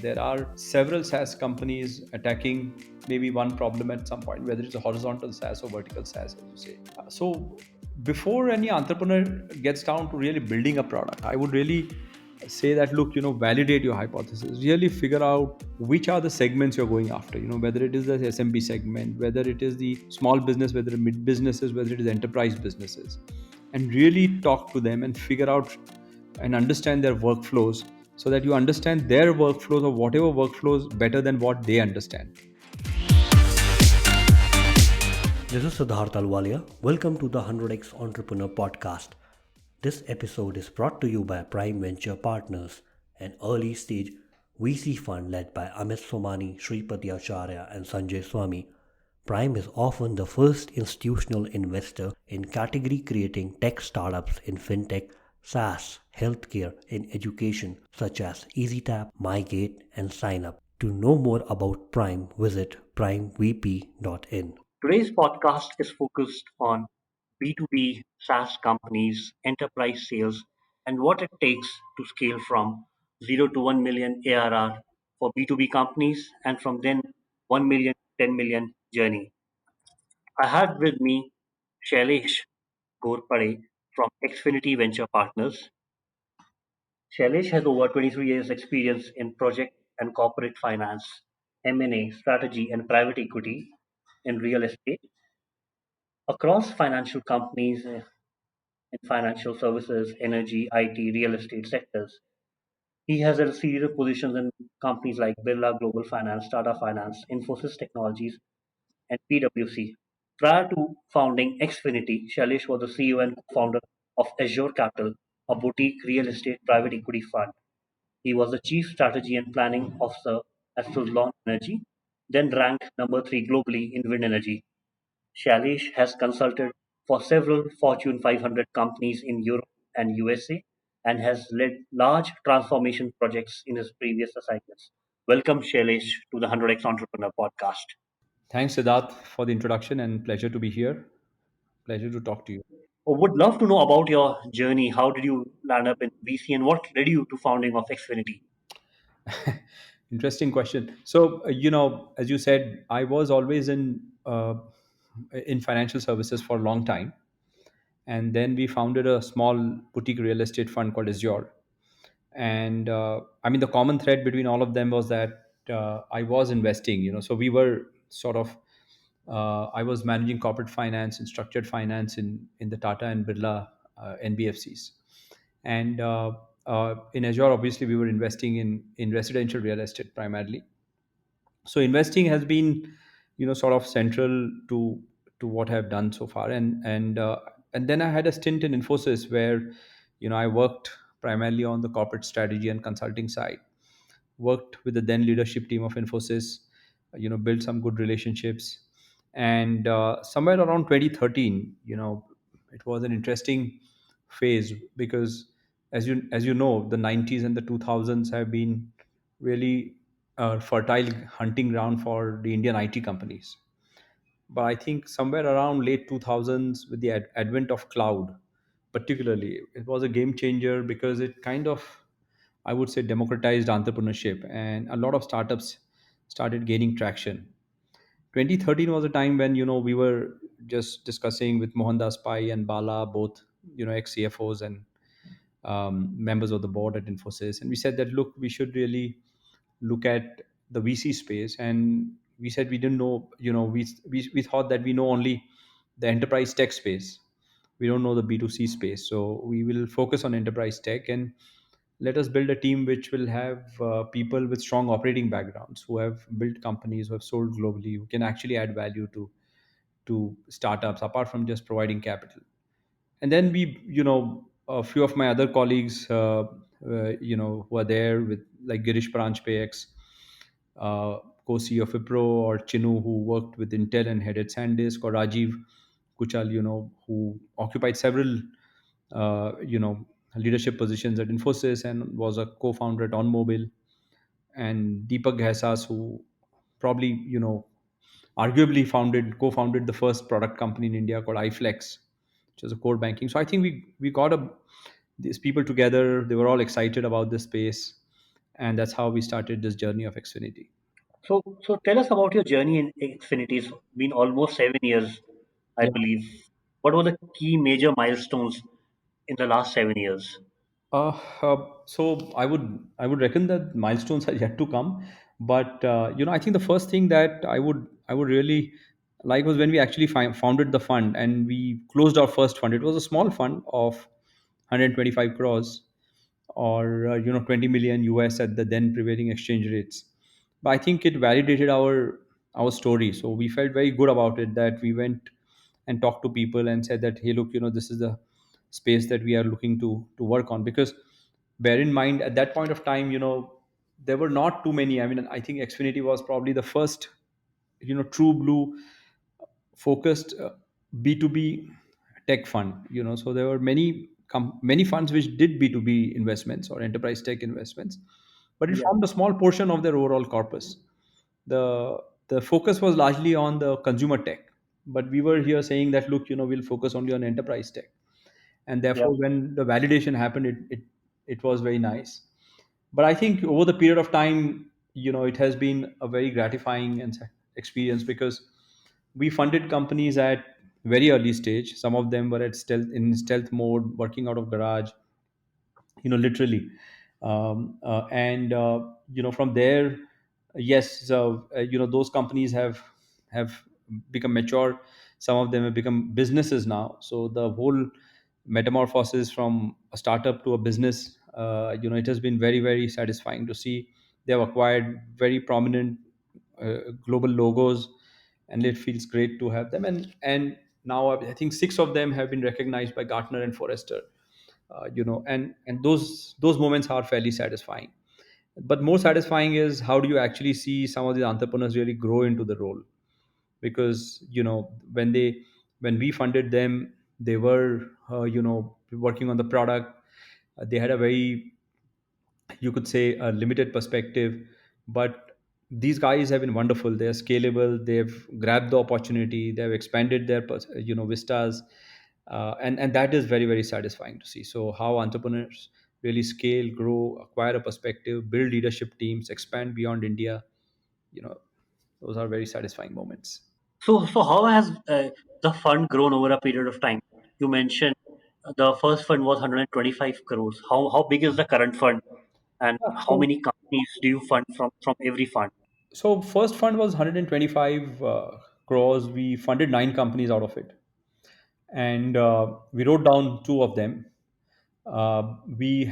there are several SaaS companies attacking maybe one problem at some point, whether it's a horizontal SaaS or vertical SaaS, as you say. So before any entrepreneur gets down to really building a product, I would really say that, look, validate your hypothesis, really figure out which are the segments you're going after, whether it is the SMB segment, whether it is the small business, whether it mid businesses, whether it is enterprise businesses, and really talk to them and figure out and understand their workflows, so that you understand their workflows or whatever workflows better than what they understand. This is Siddharth Alwalia. Welcome to the 100x Entrepreneur Podcast. This episode is brought to you by Prime Venture Partners, an early stage VC fund led by Amit Somani, Shripati Acharya, and Sanjay Swami. Prime is often the first institutional investor in category creating tech startups in fintech, SaaS, healthcare, and education, such as EasyTap, MyGate, and SignUp. To know more about Prime, visit primevp.in. Today's podcast is focused on B2B SaaS companies, enterprise sales, and what it takes to scale from 0 to 1 million ARR for B2B companies and from then 1 million, 10 million journey. I have with me Shailesh Ghorpade from Exfinity Venture Partners. Shailesh has over 23 years experience in project and corporate finance, M&A, strategy, and private equity in real estate across financial companies in financial services, energy, IT, real estate sectors. He has held senior positions in companies like Birla Global Finance, Tata Finance, Infosys Technologies, and PwC. Prior to founding Xfinity, Shailesh was the CEO and founder of Azure Capital, a boutique real estate private equity fund. He was the chief strategy and planning officer at Suzlon Energy, then ranked number 3 globally in wind energy. Shailesh has consulted for several Fortune 500 companies in Europe and USA and has led large transformation projects in his previous assignments. Welcome, Shailesh, to the 100x Entrepreneur Podcast. Thanks, Siddharth, for the introduction, and pleasure to be here. Pleasure to talk to you. I would love to know about your journey. How did you land up in VC and what led you to founding of Xfinity? Interesting question. So, as you said, I was always in financial services for a long time, and then we founded a small boutique real estate fund called Azure. And I mean, the common thread between all of them was that I was investing. So we were sort of I was managing corporate finance and structured finance in the Tata and Birla NBFCs. And in Azure, obviously, we were investing in residential real estate primarily. So investing has been, sort of central to what I've done so far. And then I had a stint in Infosys where, I worked primarily on the corporate strategy and consulting side. Worked with the then leadership team of Infosys, built some good relationships. And somewhere around 2013, it was an interesting phase, because as you know, the 90s and the 2000s have been really a fertile hunting ground for the Indian IT companies. But I think somewhere around late 2000s, with the advent of cloud, particularly, it was a game changer, because it kind of, I would say, democratized entrepreneurship, and a lot of startups started gaining traction. 2013 was a time when, we were just discussing with Mohandas Pai and Bala, both, ex CFOs and members of the board at Infosys, and we said that, look, we should really look at the VC space. And we said we didn't know, we thought that we know only the enterprise tech space. We don't know the B2C space. So we will focus on enterprise tech, and let us build a team which will have people with strong operating backgrounds, who have built companies, who have sold globally, who can actually add value to startups apart from just providing capital. And then we, a few of my other colleagues, who are there, with like Girish Paranjpe, co-CEO of Wipro, or Chinu, who worked with Intel and headed SanDisk, or Rajiv Kuchal, who occupied several leadership positions at Infosys and was a co-founder at OnMobile. And Deepak Ghaisas, who probably, arguably co-founded the first product company in India called iFlex, which was a core banking. So I think we got these people together. They were all excited about this space, and that's how we started this journey of Xfinity. So tell us about your journey in Xfinity. It's been almost 7 years, I Yeah. believe. What were the key major milestones in the last 7 years? So I would reckon that milestones are yet to come, but I think the first thing that I would really like was when we actually founded the fund and we closed our first fund. It was a small fund of 125 crores, or 20 million US at the then prevailing exchange rates. But I think it validated our story, so we felt very good about it, that we went and talked to people and said that, hey, look, this is the space that we are looking to work on. Because bear in mind, at that point of time, there were not too many. I mean, I think Xfinity was probably the first true blue focused B2B tech fund. So there were many funds which did B2B investments or enterprise tech investments, but it Yeah, formed a small portion of their overall corpus. The the focus was largely on the consumer tech, but we were here saying that, look, we'll focus only on enterprise tech. And yeah. therefore, when the validation happened, it was very nice. But I think over the period of time, it has been a very gratifying and experience, because we funded companies at very early stage. Some of them were at stealth mode, working out of garage, literally. And from there, yes, so those companies have become mature. Some of them have become businesses now. So the whole metamorphosis from a startup to a business, it has been very, very satisfying to see. They have acquired very prominent global logos, and it feels great to have them. And now I think six of them have been recognized by Gartner and Forrester. And those moments are fairly satisfying. But more satisfying is, how do you actually see some of the entrepreneurs really grow into the role? Because when we funded them, they were working on the product. They had a very, you could say, a limited perspective. But these guys have been wonderful. They're scalable. They've grabbed the opportunity. They've expanded their vistas. And that is very, very satisfying to see. So how entrepreneurs really scale, grow, acquire a perspective, build leadership teams, expand beyond India, you know those are very satisfying moments. So how has the fund grown over a period of time? You mentioned the first fund was 125 crores. How big is the current fund, and Yeah, how many companies do you fund from every fund? so first fund was 125 crores. We funded 9 companies out of it, and we wrote down two of them. We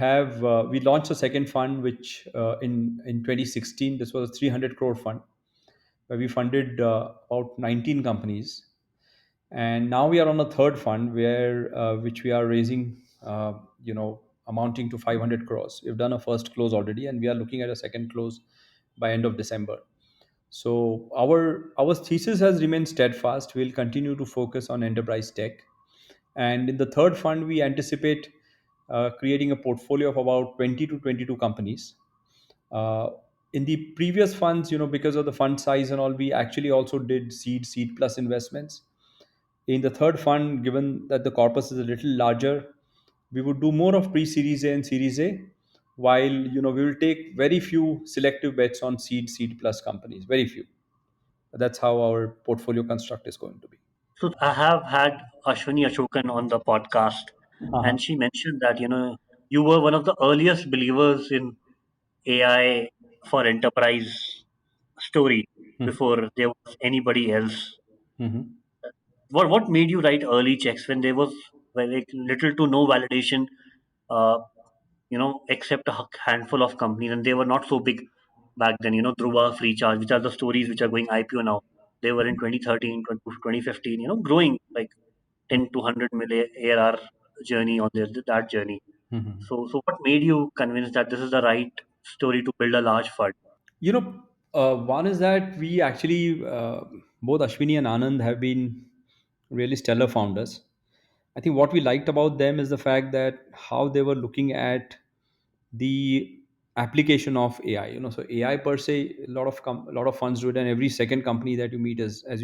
launched a second fund, which in 2016, this was a 300 crore fund, where we funded about 19 companies. And now we are on a third fund, where which we are raising, amounting to 500 crores. We've done a first close already, and we are looking at a second close by end of December. So our thesis has remained steadfast. We'll continue to focus on enterprise tech. And in the third fund, we anticipate creating a portfolio of about 20 to 22 companies. uh, in the previous funds, because of the fund size and all, we actually also did seed plus investments. In the third fund, given that the corpus is a little larger, we would do more of pre-series A and series A, while we will take very few selective bets on seed plus companies, very few. That's how our portfolio construct is going to be. So I have had Ashwini Ashokan on the podcast, Uh-huh. and she mentioned that you were one of the earliest believers in AI for enterprise story before there was anybody else. Mhm. What made you write early checks when there was like little to no validation, uh, except a handful of companies, and they were not so big back then. Dhruva, Freecharge, which are the stories which are going IPO now. They were in 2013, 2015, growing like 10 to 100 million ARR journey on that journey. Mhm. So what made you convinced that this is the right story to build a large fund? One is that we actually, both Ashwini and Anand have been really stellar founders. I think what we liked about them is the fact that how they were looking at the application of AI. So AI per se, a lot of funds do it, and every second company that you meet is, as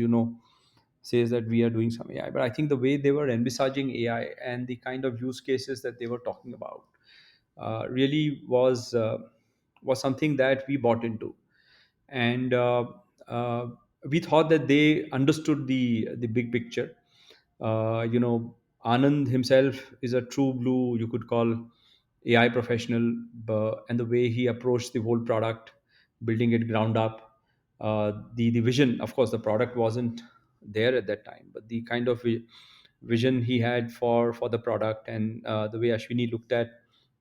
says that we are doing some AI. But I think the way they were envisaging AI and the kind of use cases that they were talking about really was was something that we bought into. And uh, we thought that they understood the big picture. Anand himself is a true blue, you could call, AI professional, and the way he approached the whole product, building it ground up. The vision, of course, the product wasn't there at that time, but the kind of vision he had for the product, and the way Ashwini looked at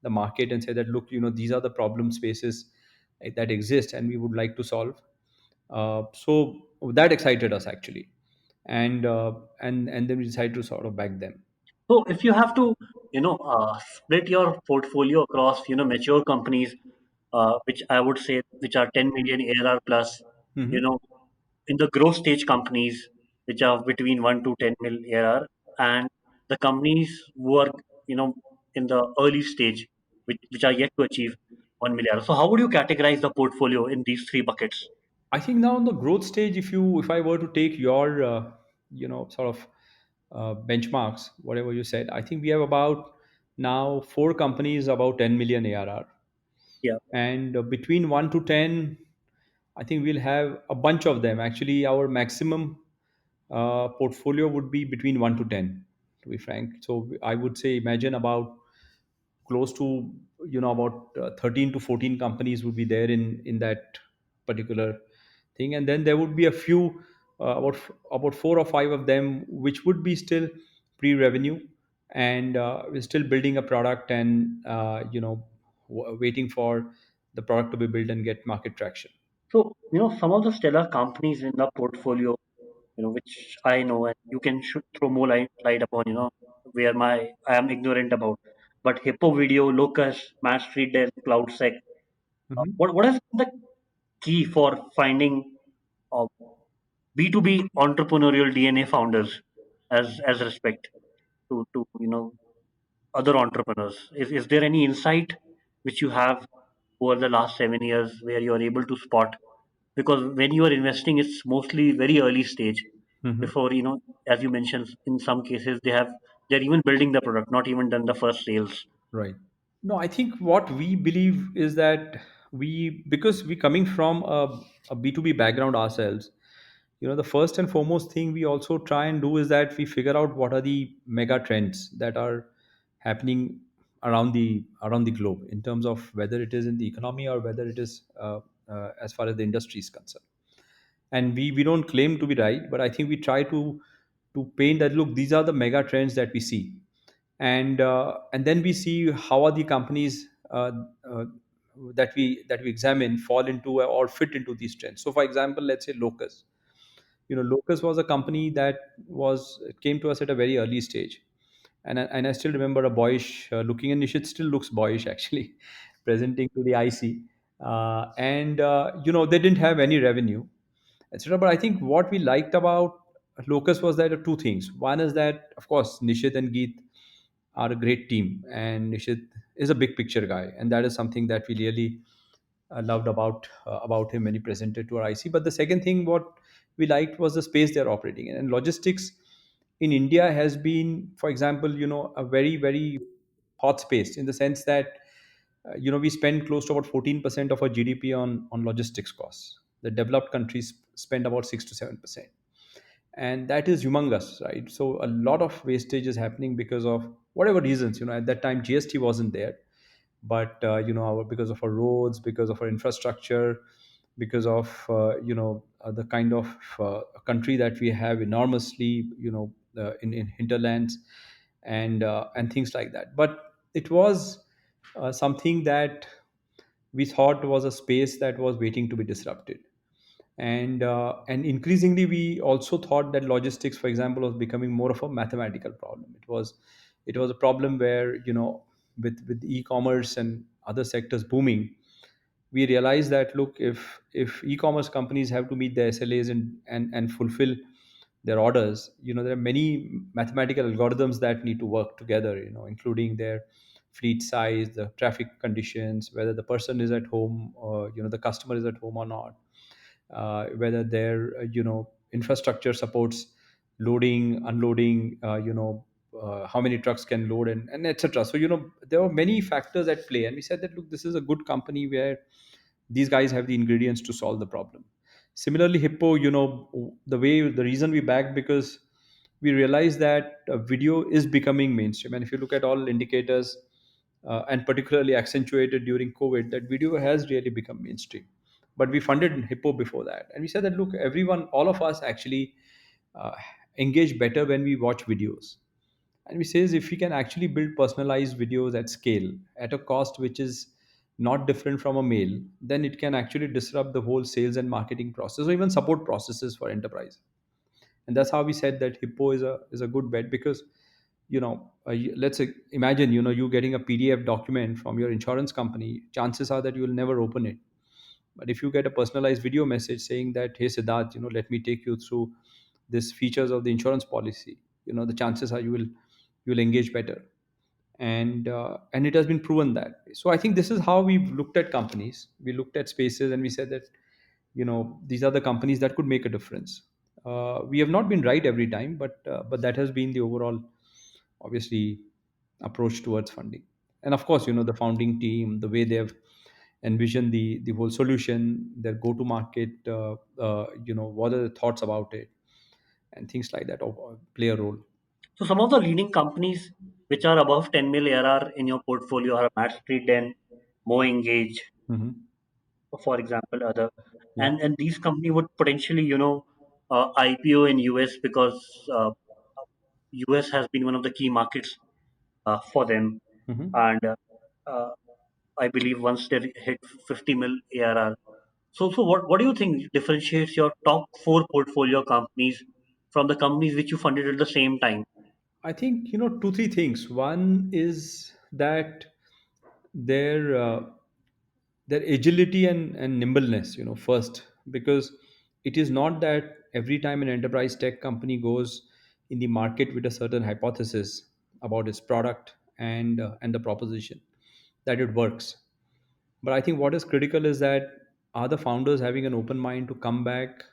the market and said that, look, these are the problem spaces that exist, and we would like to solve. So that excited us actually, and then we decided to sort of back them. So if you have to, split your portfolio across, mature companies, which I would say which are 10 million ARR plus, you Hmm. know, in the growth stage companies, which are between 1 to 10 mil ARR, and the companies who are, you know, in the early stage, which are yet to achieve 1 million ARR. So how would you categorize the portfolio in these three buckets? I think now in the growth stage, if I were to take your sort of benchmarks, whatever you said, I think we have about now four companies about 10 million ARR, Yeah. and between 1 to 10, I think we'll have a bunch of them. Actually, our maximum portfolio would be between 1 to 10, to be frank. So I would say, imagine about close to, about 13 to 14 companies would be there in that particular thing. And then there would be a few, about four or five of them which would be still pre-revenue, and we're still building a product, and waiting for the product to be built and get market traction. So, some of the stellar companies in the portfolio, which I know, and you can throw more light upon, where I am ignorant about. But Hippo Video, Locus, Mastery, Dell, CloudSec. Mhm. What has been the key for finding uh, B2B entrepreneurial DNA founders as respect to other entrepreneurs? Is there any insight which you have over the last 7 years where you are able to spot? Because when you are investing, it's mostly very early stage Mhm. before, as you mentioned, in some cases they're even building the product, not even done the first sales. Right. No, I think what we believe is that because we coming from a B2B background ourselves, the first and foremost thing we also try and do is that we figure out what are the mega trends that are happening around the globe, in terms of whether it is in the economy or whether it is as far as the industry is concerned. And we don't claim to be right, but I think we try to paint that, look, these are the mega trends that we see, and then we see how are the companies that we examine fall into or fit into these trends. So for example, let's say Locus. Locus was a company that it came to us at a very early stage, and I still remember a boyish looking, and Nishit still looks boyish actually, presenting to the IC, and they didn't have any revenue, etc. But I think what we liked about Locus was that two things. One is that, of course, Nishit and Geet are a great team, and Nishit is a big picture guy, and that is something that we really loved about him when he presented to our IC. But the second thing what we liked was the space they're operating in, and logistics in India has been, for example, a very very hot space, in the sense that we spend close to about 14% of our GDP on logistics costs. The developed countries spend about 6 to 7%, and that is humongous, right? So a lot of wastage is happening because of whatever reasons. At that time GST wasn't there, but because of our roads, because of our infrastructure, because of the kind of country that we have enormously, in hinterlands, and things like that. But it was something that we thought was a space that was waiting to be disrupted. And increasingly we also thought that logistics, for example, was becoming more of a mathematical problem. It was a problem where, with e-commerce and other sectors booming, we realized that, look, if e-commerce companies have to meet their SLAs and fulfill their orders, there are many mathematical algorithms that need to work together, including their fleet size, the traffic conditions, whether the person is at home, or the customer is at home or not, whether their infrastructure supports loading, unloading, how many trucks can load, and etc. So there were many factors at play, and we said that, look, this is a good company where these guys have the ingredients to solve the problem. Similarly, Hippo, the reason we backed, because we realized that video is becoming mainstream. And if you look at all indicators, and particularly accentuated during COVID, that video has really become mainstream. But we funded Hippo before that, and we said that, look, everyone, all of us actually uh, engage better when we watch videos. And we says, if we can actually build personalized videos at scale at a cost which is not different from a mail, then it can actually disrupt the whole sales and marketing process, or even support processes for enterprise. And that's how we said that Hippo is a good bet. Because let's imagine, you getting a PDF document from your insurance company, chances are that you will never open it. But if you get a personalized video message saying that, hey Siddharth, let me take you through this features of the insurance policy, the chances are you will engage better. And it has been proven that way. So I think this is how we've looked at companies. We looked at spaces and we said that, these are the companies that could make a difference. We have not been right every time, but that has been the overall, obviously, approach towards funding. And of course, the founding team, the way they have envisioned the whole solution, their go to market, what are the thoughts about it, and things like that play a role. So some of the leading companies which are above 10 mil ARR in your portfolio are Matt Street, Den, Mo Engage, Hmm. for example, other, Yeah. and these company would potentially, IPO in US because US has been one of the key markets for them, Hmm. and uh, I believe once they hit 50 mil ARR. So what do you think differentiates your top four portfolio companies from the companies which you funded at the same time? I think, two three things. One is that their their agility and nimbleness, first. Because it is not that every time an enterprise tech company goes in the market with a certain hypothesis about its product and the proposition, that it works. But I think what is critical is that, are the founders having an open mind to come back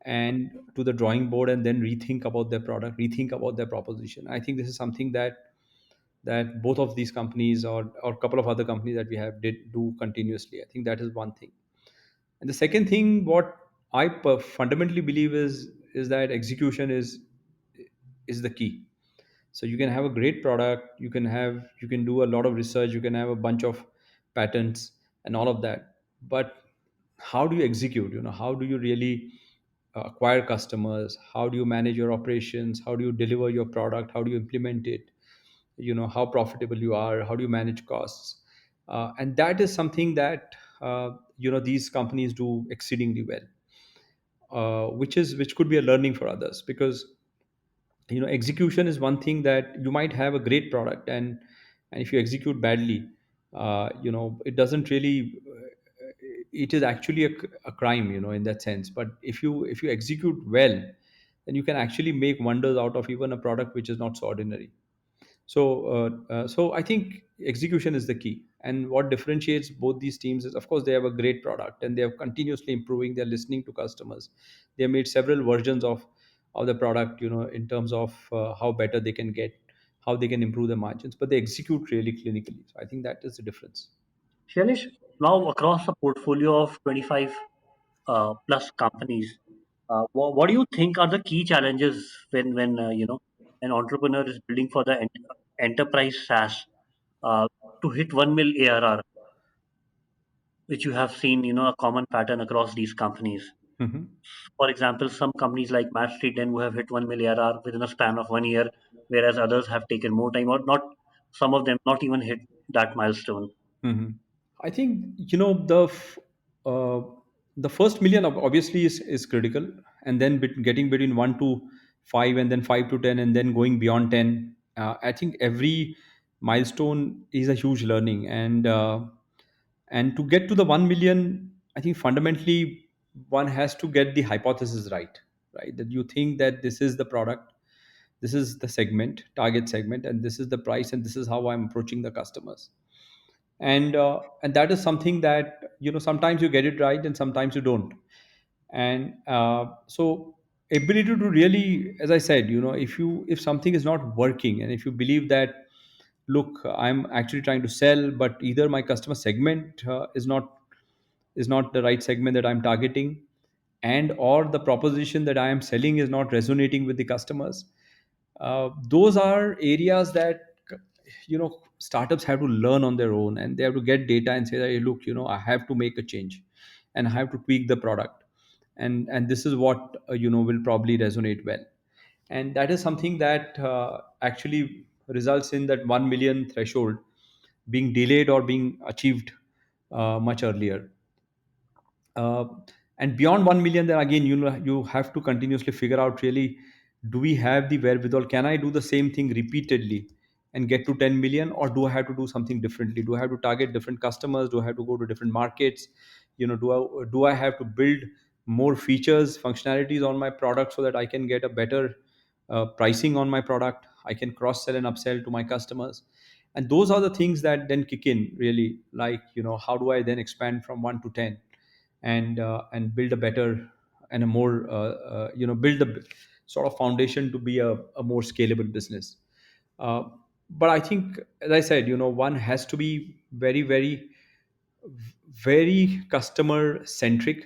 and to the drawing board and then rethink about their product, rethink about their proposition. I think this is something that both of these companies, or a couple of other companies that we have, did do continuously. I think that is one thing. And the second thing, what I fundamentally believe is that execution is the key. So you can have a great product, you can do a lot of research, you can have a bunch of patents and all of that, but how do you execute? How do you really acquire customers? How do you manage your operations? How do you deliver your product? How do you implement it? How profitable you are? How do you manage costs? And that is something that these companies do exceedingly well, which could be a learning for others. Because execution is one thing, that you might have a great product, and if you execute badly, it doesn't really it is actually a crime, in that sense. But if you execute well, then you can actually make wonders out of even a product which is not so ordinary. So I think execution is the key. And what differentiates both these teams is, of course, they have a great product and they are continuously improving. They're listening to customers. They have made several versions of the product, in terms of how better they can get, how they can improve the margins. But they execute really clinically. So I think that is the difference. Shailesh, now across a portfolio of 25 plus companies, what do you think are the key challenges when an entrepreneur is building for the enterprise SaaS uh, to hit 1 mil ARR, which you have seen a common pattern across these companies. Mhm. For example, some companies like Matt Street and who have hit 1 mil ARR within a span of 1 year, whereas others have taken more time, or not. Some of them not even hit that milestone. Mhm. I think, uh, the first million obviously is critical, and then getting between 1 to 5, and then 5 to 10, and then going beyond 10. I think every milestone is a huge learning, and to get to the 1 million, I think fundamentally one has to get the hypothesis right, right? That you think that this is the product, this is the target segment, and this is the price, and this is how I'm approaching the customers. And that is something that, sometimes you get it right and sometimes you don't. And so ability to really, as I said, if something is not working, and if you believe that, look, I'm actually trying to sell, but either my customer segment is not is not the right segment that I'm targeting, and or the proposition that I am selling is not resonating with the customers. Those are areas that startups have to learn on their own, and they have to get data and say that, hey, look, I have to make a change, and I have to tweak the product, and this is what will probably resonate well. And that is something that actually results in that 1 million threshold being delayed or being achieved much earlier. uh, and beyond 1 million, then again, you have to continuously figure out, really, do we have the wherewithal? Can I do the same thing repeatedly and get to 10 million, or do I have to do something differently? Do I have to target different customers? Do I have to go to different markets? Do I have to build more features, functionalities on my product, so that I can get a better pricing on my product? I can cross sell and upsell to my customers. And those are the things that then kick in, really, like, how do I then expand from 1 to 10, and build a better and a more build the sort of foundation to be a more scalable business. uh, but I think, as I said, one has to be very, very, very customer centric,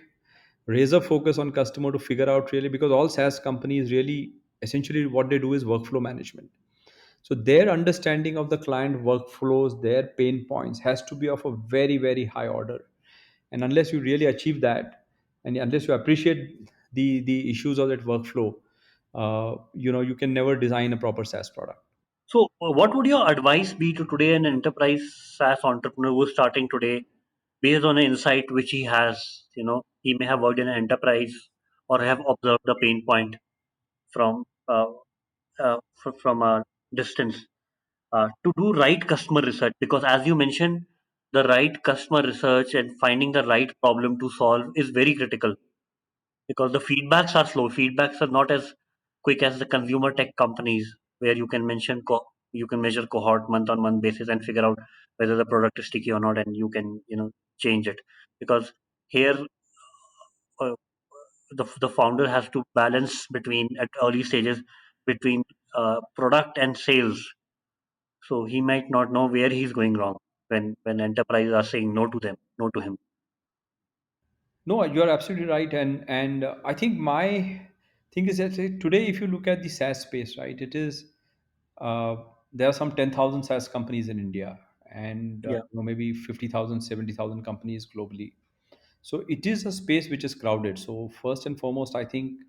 razor focus on customer, to figure out, really, because all SaaS companies, really, essentially what they do is workflow management. So their understanding of the client workflows, their pain points, has to be of a very, very high order. And unless you really achieve that, and unless you appreciate the issues of that workflow, you can never design a proper SaaS product. So, what would your advice be to today an enterprise SaaS entrepreneur who's starting today, based on an insight which he has? He may have worked in an enterprise or have observed the pain point from from a distance, to do right customer research, because as you mentioned, the right customer research and finding the right problem to solve is very critical, because the feedbacks are slow. Feedbacks are not as quick as the consumer tech companies, where you can measure cohort month on month basis and figure out whether the product is sticky or not, and you can change it. Because here, uh, the founder has to balance between, at early stages, between product and sales. So he might not know where he's going wrong when enterprises are saying no to him. No, you're absolutely right, and I think my thing is that, today, if you look at the SaaS space, right, it is, uh, there are some 10,000 SaaS companies in India, and Yeah. maybe 50,000, 70,000 companies globally. So it is a space which is crowded. So first and foremost, I think,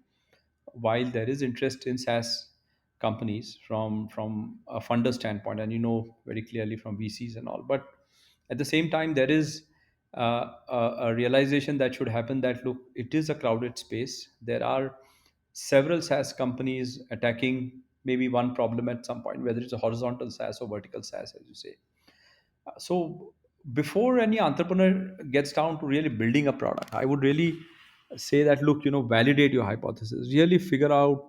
while there is interest in SaaS companies from a funder standpoint, and very clearly from VCs and all, but at the same time, there is a realization that should happen, that, look, it is a crowded space. There are several SaaS companies attacking maybe one problem at some point, whether it's a horizontal SaaS or vertical SaaS, as you say. So before any entrepreneur gets down to really building a product, I would really say that, look, validate your hypothesis, really figure out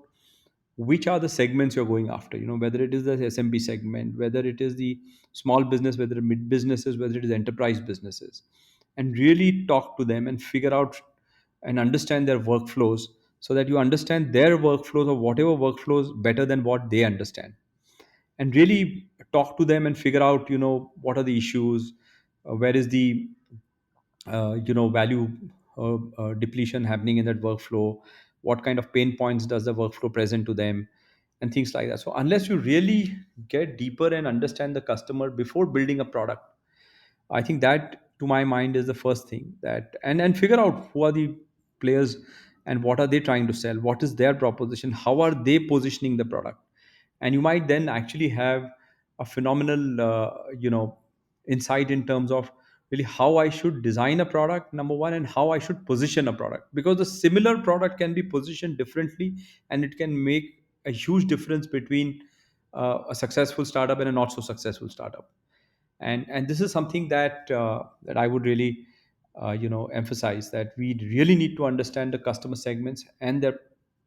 which are the segments you're going after, whether it is the SMB segment, whether it is the small business, whether it mid businesses, whether it is enterprise businesses, and really talk to them and figure out and understand their workflows, so that you understand their workflows, or whatever workflows, better than what they understand, and really talk to them and figure out, what are the issues, where is the value depletion happening in that workflow, what kind of pain points does the workflow present to them, and things like that. So unless you really get deeper and understand the customer before building a product, I think that, to my mind, is the first thing, that, and figure out who are the players, and what are they trying to sell, what is their proposition, how are they positioning the product. And you might then actually have a phenomenal insight in terms of, really, how I should design a product, number one, and how I should position a product, because the similar product can be positioned differently, and it can make a huge difference between a successful startup and a not so successful startup. And this is something that I would really emphasize, that we really need to understand the customer segments and their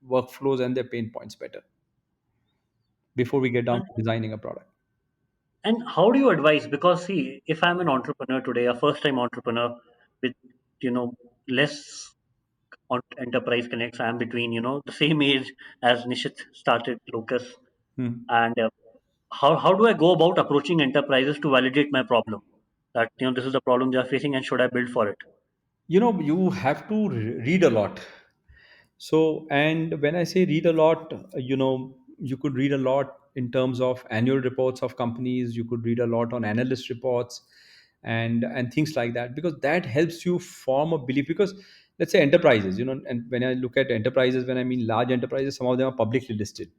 workflows and their pain points better before we get down And to designing a product. and how do you advise? Because see, if I'm an entrepreneur today, a first time entrepreneur with you know less enterprise connects, I'm between the same age as Nishit started Lucas, Hmm. and how do I go about approaching enterprises to validate my problem? That this is the problem they are facing, and should I build for it? You have to read a lot. So, and when I say read a lot, you could read a lot in terms of annual reports of companies. You could read a lot on analyst reports, and things like that, because that helps you form a belief. Because let's say enterprises, and when I look at enterprises, when I mean large enterprises, some of them are publicly listed.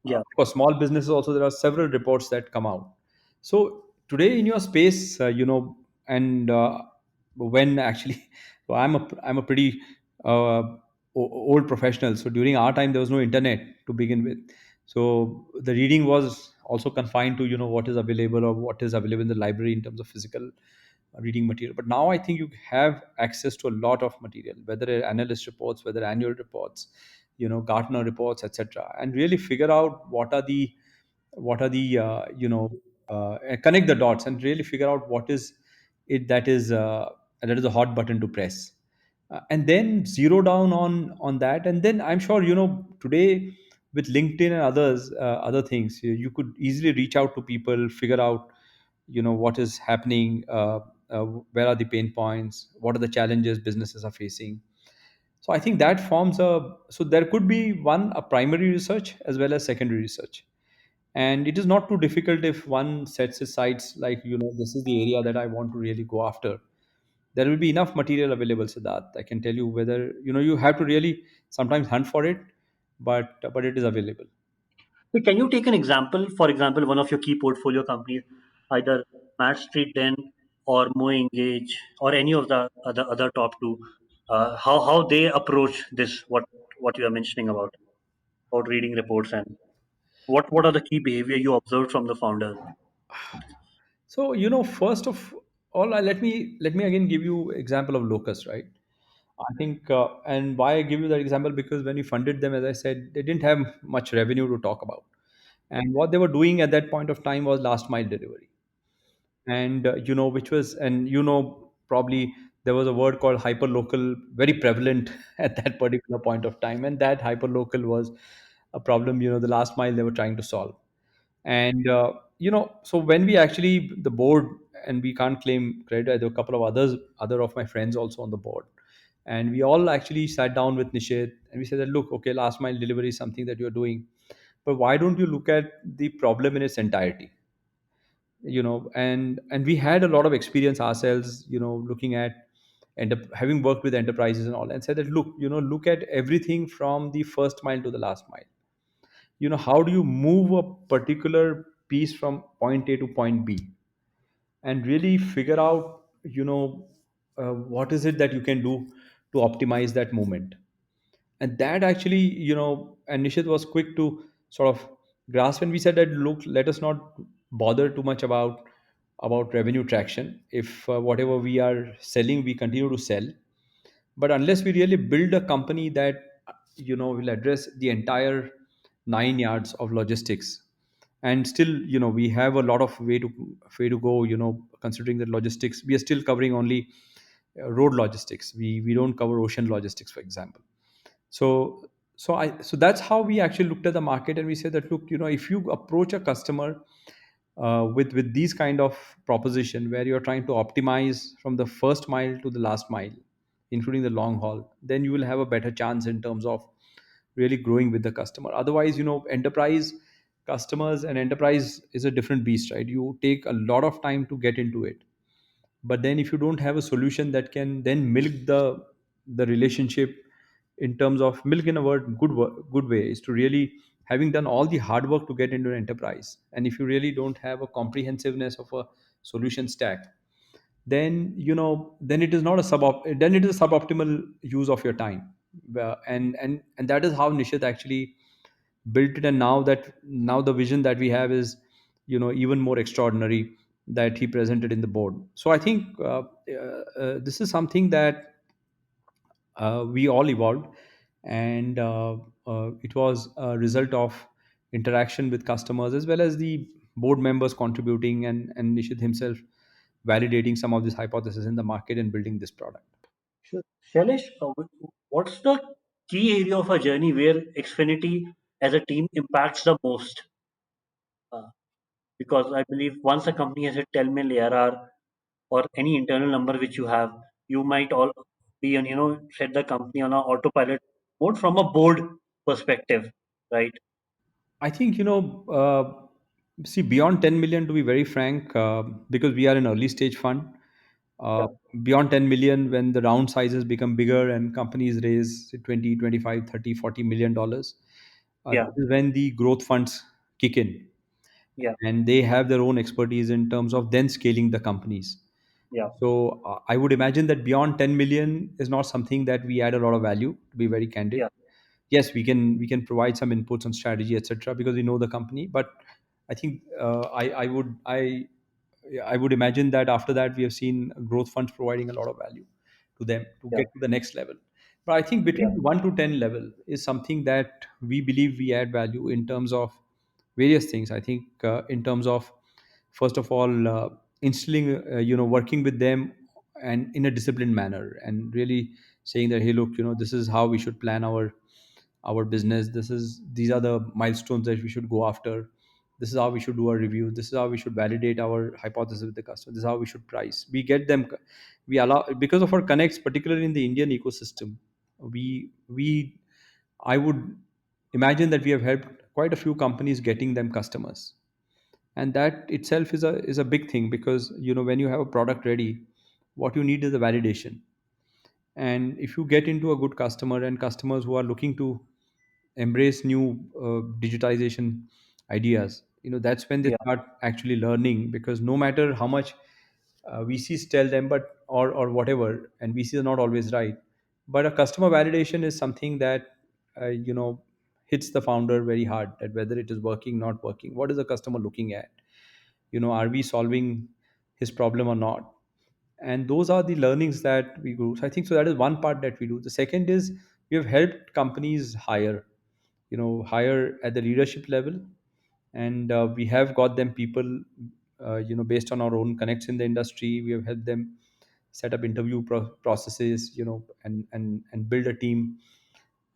Yeah. For small businesses also, there are several reports that come out. So today in your space, and when actually, so I'm a pretty old professional. So during our time, there was no internet to begin with. So the reading was also confined to what is available, or what is available in the library in terms of physical reading material. But now I think you have access to a lot of material, whether analyst reports, whether annual reports, Gartner reports, etc., and really figure out and connect the dots and really figure out what is it that is a hot button to press, and then zero down on that. And then I'm sure today, with LinkedIn and other things, you could easily reach out to people, figure out what is happening, where are the pain points, what are the challenges businesses are facing. So I think that forms a so there could be one a primary research as well as secondary research. And it is not too difficult if one sets its sights, like this is the area that I want to really go after. There will be enough material available, so that I can tell you whether you have to really sometimes hunt for it, but it is available. So can you take an example? For example, one of your key portfolio companies, either Matt Street Den or Mo Engage or any of the other top two, how they approach this? What you are mentioning about reading reports, and what are the key behavior you observed from the founders? So first of all, let me again give you example of Locus, right? I think, and why I give you that example, because when we funded them, as I said, they didn't have much revenue to talk about, and what they were doing at that point of time was last mile delivery. And which was, and probably there was a word called hyper local, very prevalent at that particular point of time, and that hyper local was a problem, the last mile they were trying to solve. And so when we actually the board, and we can't claim credit, there were a couple of other of my friends also on the board, and we all actually sat down with Nishit, and we said that, look, okay, last mile delivery is something that you're doing, but why don't you look at the problem in its entirety? And we had a lot of experience ourselves, looking at and having worked with enterprises and all, and said that, look at everything from the first mile to the last mile. How do you move a particular piece from point A to point B, and really figure out what is it that you can do to optimize that movement. And that actually, and Nishit was quick to sort of grasp, and we said that, look, let us not bother too much about revenue traction. If whatever we are selling, we continue to sell, but unless we really build a company that will address the entire 9 yards of logistics, and still, we have a lot of way to go, considering that logistics, we are still covering only road logistics. We don't cover ocean logistics, for example. So that's how we actually looked at the market, and we said that, look, if you approach a customer with these kind of proposition, where you're trying to optimize from the first mile to the last mile, including the long haul, then you will have a better chance in terms of really growing with the customer. Otherwise, enterprise customers, and enterprise is a different beast, right? You take a lot of time to get into it, but then if you don't have a solution that can then milk the relationship, in terms of milk, in a word, good way, is to really having done all the hard work to get into an enterprise, and if you really don't have a comprehensiveness of a solution stack, then it is not a then it is a suboptimal use of your time. And that is how Nishit actually built it. And now the vision that we have is even more extraordinary, that he presented in the board. So I think this is something that we all evolved, and it was a result of interaction with customers, as well as the board members contributing, and Nishit himself validating some of this hypothesis in the market and building this product. Sure. Shailesh, what's the key area of a journey where Xfinity as a team impacts the most? Uh, because I believe once a company has a 10 million ARR or any internal number which you have, you might all be and set the company on a autopilot mode from a board perspective, right? I think, see, beyond 10 million, to be very frank, because we are an early stage fund, Yeah, uh, beyond 10 million, when the round sizes become bigger and companies raise say, 20, 25, 30, $40 million, yeah, this is when the growth funds kick in, yeah, and they have their own expertise in terms of then scaling the companies. yeah, So I would imagine that beyond 10 million is not something that we add a lot of value, to be very candid. yeah, Yes, we can provide some inputs on strategy, etc., because we know the company. But I think I would imagine that after that we have seen growth funds providing a lot of value to them to yeah, get to the next level. But I think yeah, between 1 to 10 level is something that we believe we add value in terms of various things. I think in terms of, first of all, instilling, working with them and in a disciplined manner, and really saying that, hey, look, this is how we should plan our business. These are the milestones that we should go after. This is how we should do our review. This is how we should validate our hypothesis with the customer. This is how we should price. We get them, we allow, because of our connects, particularly in the Indian ecosystem. We I would imagine that we have helped quite a few companies getting them customers, and that itself is a big thing, because when you have a product ready, what you need is a validation. And if you get into a good customer, and customers who are looking to embrace new digitization ideas, that's when they yeah. start actually learning, because no matter how much VCs tell them, but or whatever, and VCs are not always right, but a customer validation is something that hits the founder very hard, that whether it is working, not working, what is the customer looking at, are we solving his problem or not. And those are the learnings that we do. So I think, so that is one part that we do. The second is, we have helped companies hire at the leadership level, and we have got them people, based on our own connects in the industry. We have helped them set up interview processes, and build a team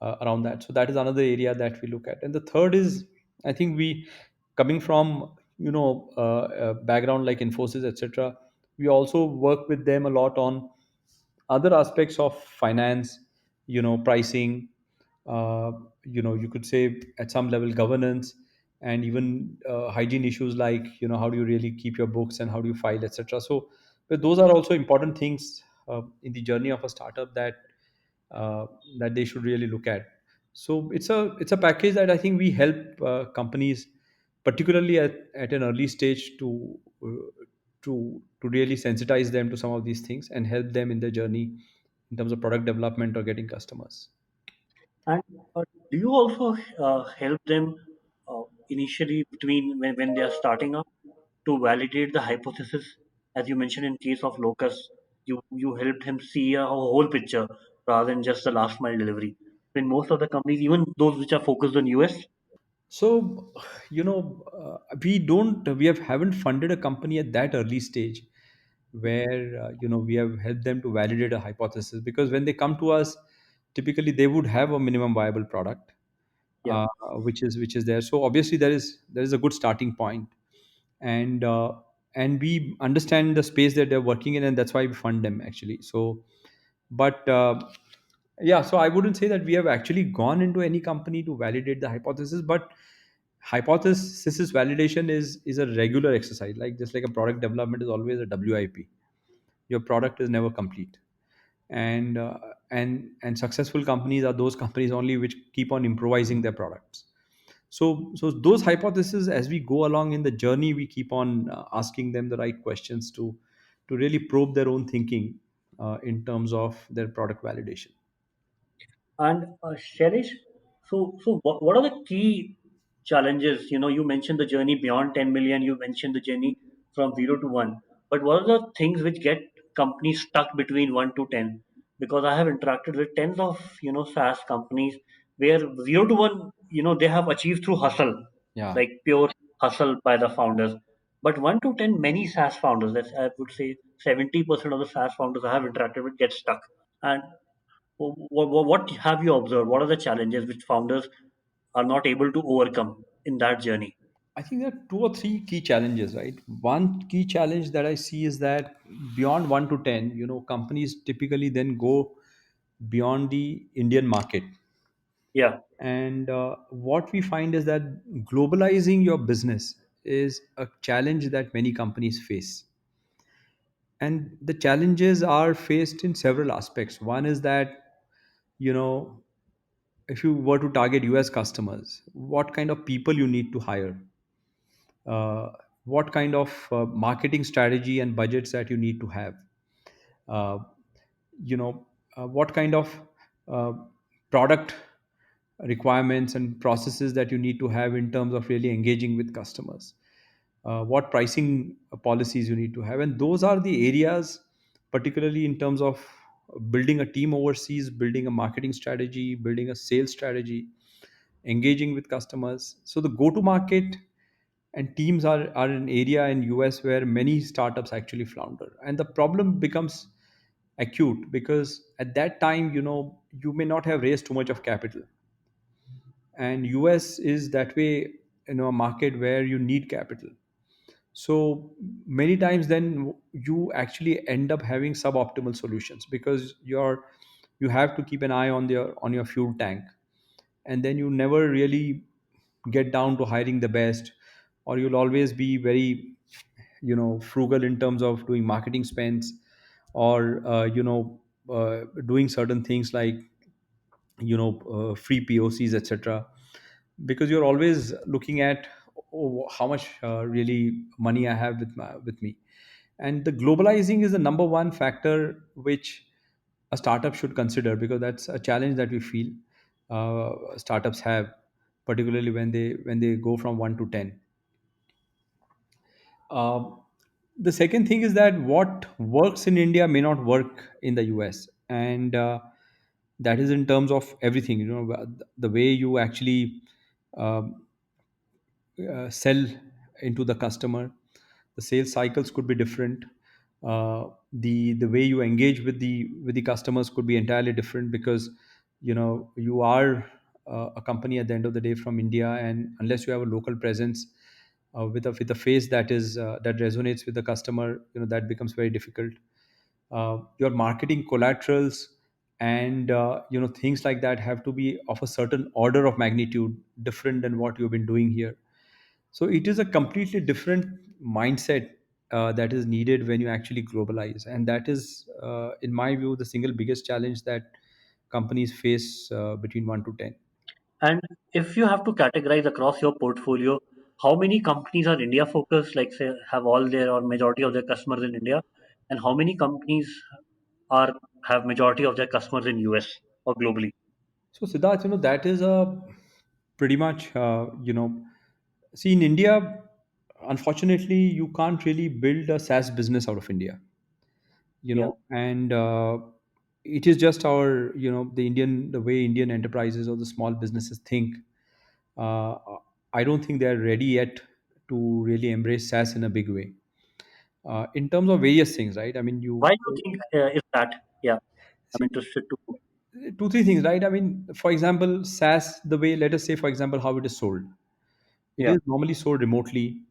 around that. So that is another area that we look at. And the third is, I think, we, coming from a background like Infosys, etc., we also work with them a lot on other aspects of finance, pricing, you could say at some level governance, and even hygiene issues, like how do you really keep your books, and how do you file, etc. So, but those are also important things in the journey of a startup, uh, that they should really look at. So it's a package that I think we help companies, particularly at an early stage, to really sensitize them to some of these things, and help them in their journey in terms of product development or getting customers. And do you also help them initially between when they are starting up to validate the hypothesis? As you mentioned in case of Locus, you helped him see a whole picture rather than just the last mile delivery. In most of the companies, even those which are focused on US, So, we haven't funded a company at that early stage, where we have helped them to validate a hypothesis, because when they come to us, typically they would have a minimum viable product, yeah, which is there. So obviously there is a good starting point, and we understand the space that they're working in, and that's why we fund them, actually. So, but yeah, so I wouldn't say that we have actually gone into any company to validate the hypothesis, but hypothesis validation is a regular exercise, like just like a product development is always a WIP. Your product is never complete. And successful companies are those companies only which keep on improvising their products. So those hypotheses, as we go along in the journey, we keep on asking them the right questions to really probe their own thinking in terms of their product validation. and Shailesh, so what are the key challenges? You mentioned the journey beyond 10 million. You mentioned the journey from 0 to 1. But what are the things which get companies stuck between 1 to 10? Because I have interacted with tens of SaaS companies where 0 to 1, they have achieved through hustle, Yeah. like pure hustle by the founders. But 1 to 10, many SaaS founders, that's I would say 70% of the SaaS founders I have interacted with get stuck. And what have you observed? What are the challenges which founders are not able to overcome in that journey? I think there are two or three key challenges, right? One key challenge that I see is that beyond 1 to 10, companies typically then go. beyond the Indian market. Yeah. And what we find is that globalizing your business is a challenge that many companies face. And the challenges are faced in several aspects. One is that, you know, if you were to target US customers, what kind of people you need to hire, uh, what kind of marketing strategy and budgets that you need to have, uh, you know what kind of uh, product requirements and processes that you need to have in terms of really engaging with customers, what pricing policies you need to have. And those are the areas, particularly in terms of building a team overseas, building a marketing strategy, building a sales strategy, engaging with customers. So the go to market and teams are an area in US where many startups actually flounder, and the problem becomes acute because at that time, you may not have raised too much of capital, and US is that way, a market where you need capital. So many times then you actually end up having suboptimal solutions because you have to keep an eye on your fuel tank, and then you never really get down to hiring the best, or you'll always be very frugal in terms of doing marketing spends, or doing certain things like free POCs, etc., because you're always looking at, oh, how much really money I have with me. And the globalizing is the number one factor which a startup should consider, because that's a challenge that we feel startups have, particularly when they go from 1 to 10. um, the second thing is that what works in India may not work in the US, and that is in terms of everything. The way you actually um, sell into the customer, the sales cycles could be different. The way you engage with the customers could be entirely different, because you are a company at the end of the day from India, and unless you have a local presence with a face that resonates with the customer, that becomes very difficult. Your marketing collaterals and things like that have to be of a certain order of magnitude different than what you've been doing here. So it is a completely different mindset that is needed when you actually globalize, and that is, in my view, the single biggest challenge that companies face between 1 to 10. And if you have to categorize across your portfolio, how many companies are India focused, like say have all their or majority of their customers in India, and how many companies are have majority of their customers in US or globally? So Siddharth, that is a pretty much, see, in India, unfortunately, you can't really build a SaaS business out of India, Yeah, and it is just our, the way Indian enterprises or the small businesses think. uh, I don't think they're ready yet to really embrace SaaS in a big way. In terms of various things, right? I mean, why do you think is that? Yeah, I'm see interested to. two, three things, right? I mean, for example, SaaS, the way, let us say, for example, how it is sold. It Yeah, is normally sold remotely.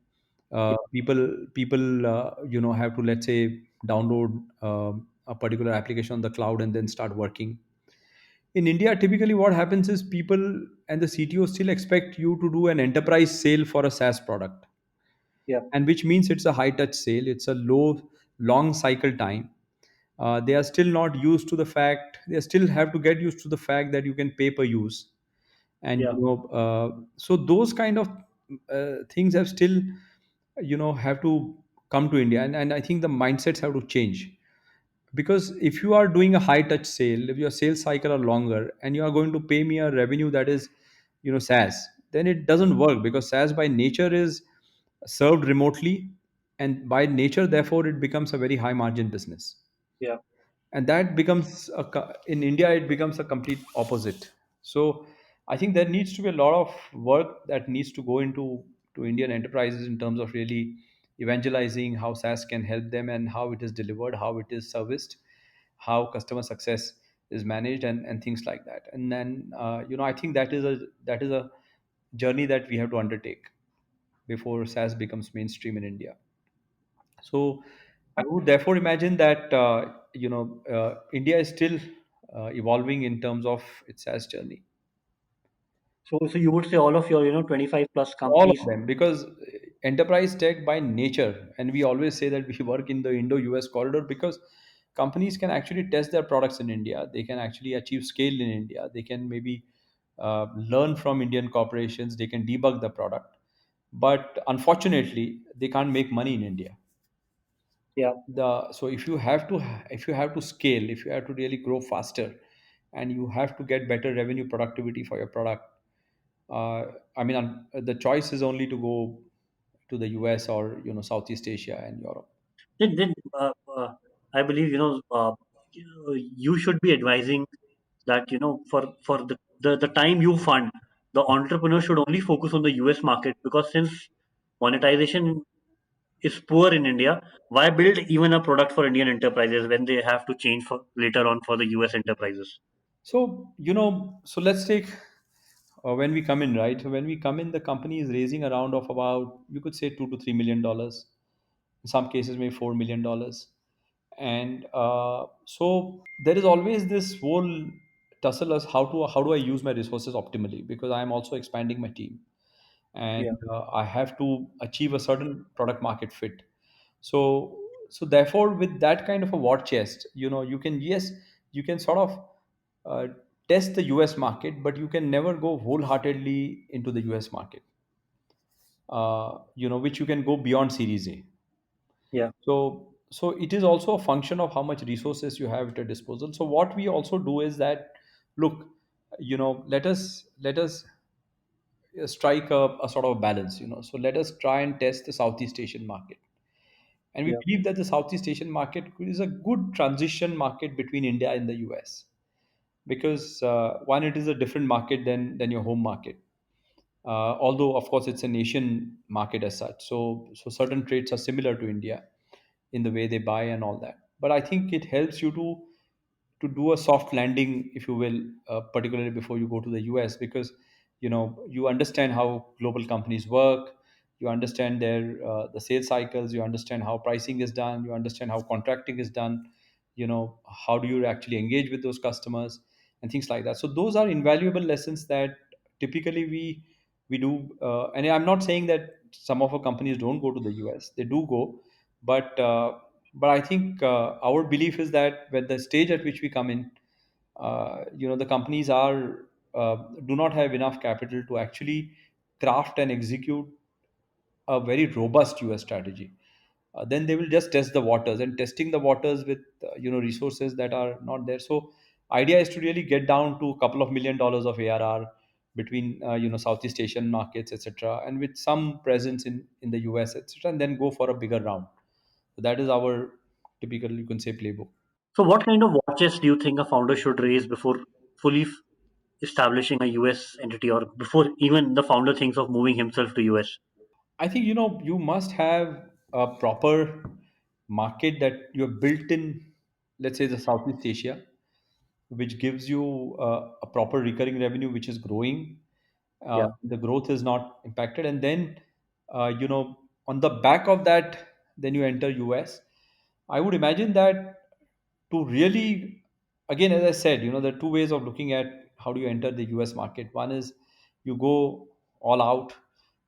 yeah, People, have to, let's say, download a particular application on the cloud and then start working. In India, typically what happens is people and the CTO still expect you to do an enterprise sale for a SaaS product, yeah, and which means it's a high touch sale. It's a long cycle time. They are still not used to the fact. They still have to get used to the fact that you can pay per use, and yeah, so those kind of things have still, have to come to India, and I think the mindsets have to change. Because if you are doing a high touch sale, if your sales cycle are longer and you are going to pay me a revenue that is, SaaS, then it doesn't work, because SaaS by nature is served remotely, and by nature, therefore, it becomes a very high margin business. yeah. And that becomes in India, it becomes a complete opposite. So I think there needs to be a lot of work that needs to go into Indian enterprises in terms of really evangelizing how SaaS can help them, and how it is delivered, how it is serviced, how customer success is managed, and things like that. And then I think that is a journey that we have to undertake before SaaS becomes mainstream in India. So I would therefore imagine that India is still evolving in terms of its SaaS journey. So you would say all of your 25 plus All companies. of them, because enterprise tech by nature, and we always say that we work in the Indo-US corridor because companies can actually test their products in India. They can actually achieve scale in India. They can maybe learn from Indian corporations. They can debug the product, but unfortunately, they can't make money in India. Yeah. So if you have to scale, if you have to really grow faster, and you have to get better revenue productivity for your product, I mean, the choice is only to go to the US or Southeast Asia and Europe. Then I believe you should be advising that for the time you fund, the entrepreneur should only focus on the US market, because since monetization is poor in India, why build even a product for Indian enterprises when they have to change for later on for the US enterprises? So so let's take when we come in, right? So when we come in, the company is raising a round of about, you could say, $2 to $3 million. In some cases, maybe $4 million. And so there is always this whole tussle as how do I use my resources optimally, because I am also expanding my team, and Yeah, I have to achieve a certain product market fit. So therefore, with that kind of a war chest, you can, yes, you can sort of uh, test the US market, but you can never go wholeheartedly into the US market, which you can go beyond Series A. yeah, So it is also a function of how much resources you have at your disposal. So what we also do is that, look, let us strike a sort of balance. So let us try and test the Southeast Asian market, and we yeah, believe that the Southeast Asian market is a good transition market between India and the US, because one, it is a different market than your home market. Although of course it's an Asian market as such, so certain traits are similar to India in the way they buy and all that. But I think it helps you to do a soft landing, if you will, particularly before you go to the US, because you understand how global companies work, you understand their the sales cycles, you understand how pricing is done, you understand how contracting is done, how do you actually engage with those customers and things like that. So those are invaluable lessons that typically we do. And I'm not saying that some of our companies don't go to the US, they do go, but I think our belief is that when the stage at which we come in, the companies do not have enough capital to actually craft and execute a very robust US strategy. Then they will just test the waters, and testing the waters with resources that are not there. So idea is to really get down to a couple of $1 million of ARR between Southeast Asian markets, etc., and with some presence in the US, etc., and then go for a bigger round. So that is our typical, you can say, playbook. So what kind of watches do you think a founder should raise before fully establishing a US entity, or before even the founder thinks of moving himself to US? I think you must have a proper market that you're built in, let's say the Southeast Asia, which gives you a proper recurring revenue which is growing. Yeah, The growth is not impacted, and then on the back of that, then you enter US. I would imagine that to really, again, as I said, there are two ways of looking at how do you enter the US market. One is you go all out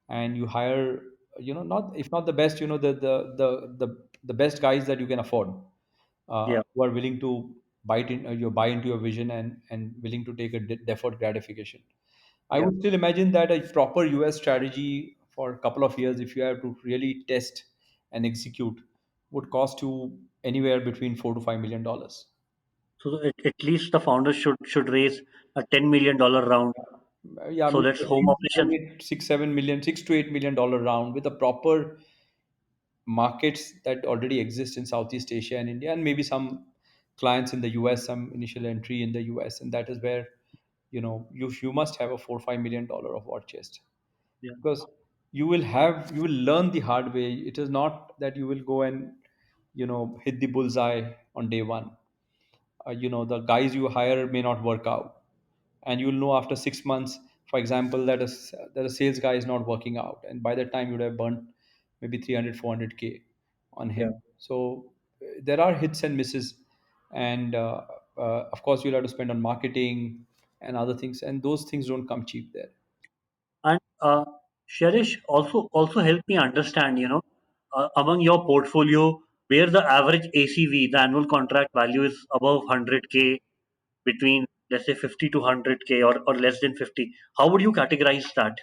and you hire, not, if not the best, the best guys that you can afford, yeah, who are willing to buy into your vision, and willing to take a deferred gratification. I yeah. would still imagine that a proper US strategy for a couple of years, if you have to really test and execute, would cost you anywhere between $4 to $5 million. So at least the founders should raise a $10 million round, Yeah, so maybe that's at home least operation. 6 7 million, $6 to $8 million round, with a proper markets that already exist in Southeast Asia and India, and maybe some clients in the US, some initial entry in the US, and that is where you must have a $4 5 million of war chest, Yeah, because you will learn the hard way. It is not that you will go and hit the bullseye on day one. The guys you hire may not work out, and you'll know after 6 months, for example, that a sales guy is not working out, and by that time you'd have burnt maybe 300 400K on yeah. him. So there are hits and misses, and Of course, you'll have to spend on marketing and other things, and those things don't come cheap there. And Shailesh, also help me understand, among your portfolio, where the average ACV, the annual contract value, is above 100K, between, let's say, 50 to 100K, or less than 50. How would you categorize that?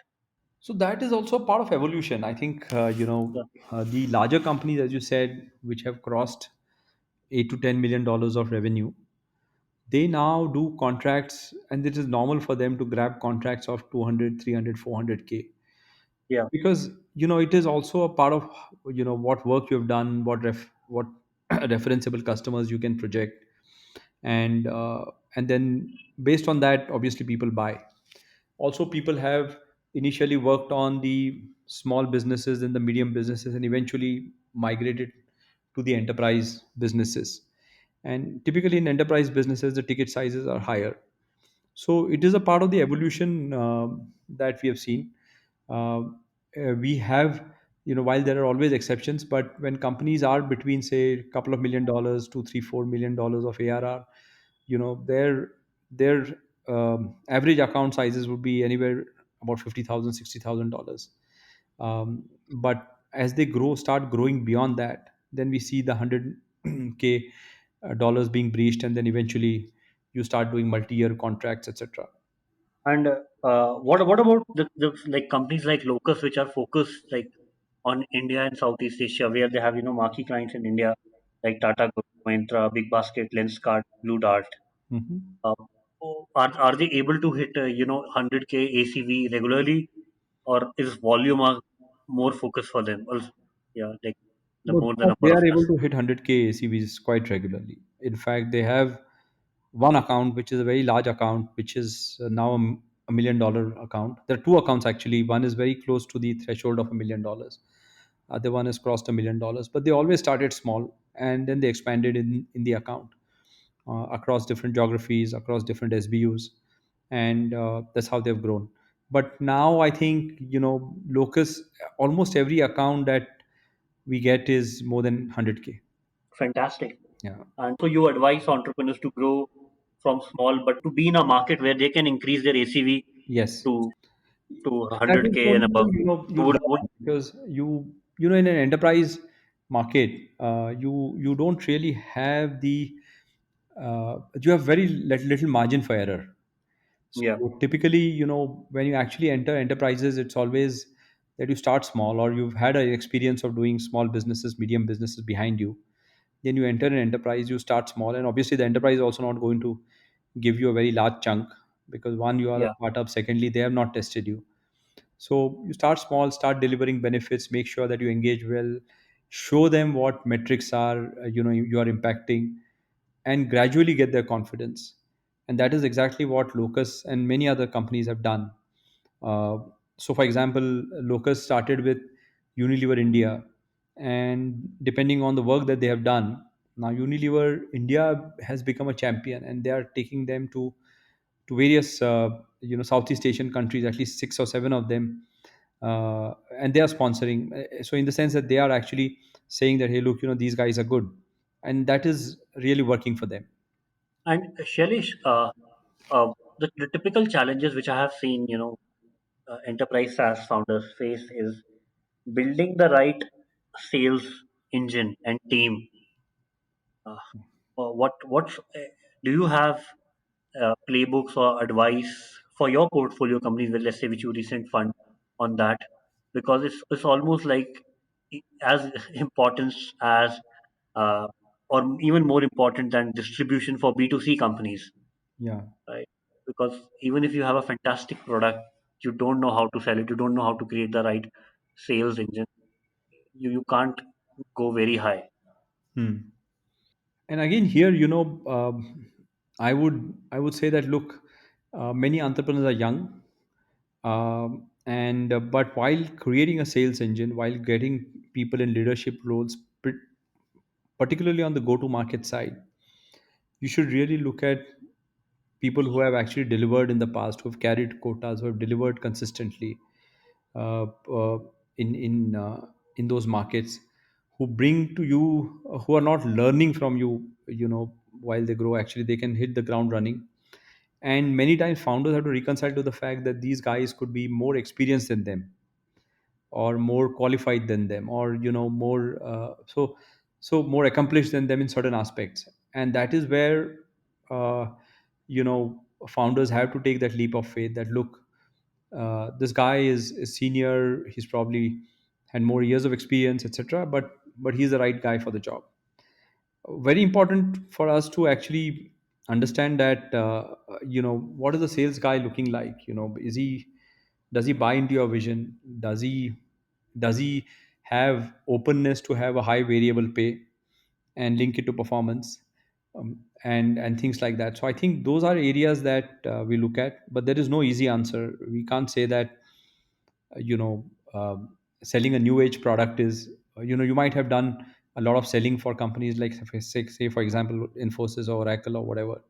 So that is also a part of evolution. I think Yeah, the larger companies, as you said, which have crossed $8 to $10 million of revenue, they now do contracts, and it is normal for them to grab contracts of 200, 300, 400K, yeah. because it is also a part of what work you have done, what referenceable customers you can project, and then based on that, obviously people buy. Also, people have initially worked on the small businesses and the medium businesses, and eventually migrated to the enterprise businesses. And typically in enterprise businesses, the ticket sizes are higher. So it is a part of the evolution that we have seen. We have, while there are always exceptions, but when companies are between, say, a couple of $1 million to 3 4 million of ARR, their average account sizes would be anywhere about 50,000 $60,000. But as they start growing beyond that, then we see the 100K dollars being breached, and then eventually you start doing multi-year contracts, etc. And what about the like companies like Locus, which are focused like on India and Southeast Asia, where they have marquee clients in India like Tata Group, Mahindra, Big Basket, Lenskart, Blue Dart. Mhm. Uh, are they able to hit 100K ACV regularly, or is volume a more focus for them? Also, yeah, like the No, more the they number of are able customers. to hit 100K ACVs quite regularly. In fact, they have one account, which is a very large account, which is now $1 million account. There are two accounts actually. One is very close to the threshold of $1 million. Other one has crossed $1 million. But they always started small, and then they expanded in the account across different geographies, across different SBUs, and that's how they've grown. But now I think Locus, almost every account that we get is more than 100K. Fantastic. Yeah. And so you advise entrepreneurs to grow from small, but to be in a market where they can increase their ACV Yes. to That is 100K and only above. you'll Would learn, because in an enterprise market, you don't really have the you have very little margin for error. Yeah, So typically, when you actually enter enterprises, it's always that you start small, or you've had an experience of doing small businesses, medium businesses behind you. Then you enter an enterprise, you start small, and obviously the enterprise is also not going to give you a very large chunk, because one, you are a yeah. startup. Secondly, they have not tested you. So you start small, start delivering benefits, make sure that you engage well, show them what metrics are you are impacting, and gradually get their confidence. And that is exactly what Locus and many other companies have done. uh, so for example, Locus started with Unilever India, and depending on the work that they have done, now Unilever India has become a champion, and they are taking them to various Southeast Asian countries, at least six or seven of them, and they are sponsoring. So in the sense that they are actually saying that, hey, look, these guys are good, and that is really working for them. And Shailesh, the typical challenges which I have seen, enterprise SaaS founders face is building the right sales engine and team. Uh, what do you have playbooks or advice for your portfolio companies, let's say, which you recent fund, on that? Because it's almost like as important as uh, or even more important than distribution for B2C companies, Yeah. right? Because even if you have a fantastic product, you don't know how to sell it, you don't know how to create the right sales engine, you can't go very high. Hmm. And again, here, I would say that, look, many entrepreneurs are young, and but while creating a sales engine, while getting people in leadership roles, particularly on the go-to-market side, you should really look at people who have actually delivered in the past, who have carried quotas, who have delivered consistently uh, uh, in those markets, who bring to you, who are not learning from you, while they grow, actually they can hit the ground running. And many times founders have to reconcile to the fact that these guys could be more experienced than them, or more qualified than them, or more more accomplished than them in certain aspects. And that is where uh, founders have to take that leap of faith, that look, this guy is senior, he's probably had more years of experience, etc., but he's the right guy for the job. Very important for us to actually understand that, what is the sales guy looking like. Is he, does he buy into your vision? Does he have openness to have a high variable pay and link it to performance, and things like that. So I think those are areas that we look at, but there is no easy answer. We can't say that uh, you know selling a new age product is, you might have done a lot of selling for companies like, say for example, Infosys or Oracle or whatever.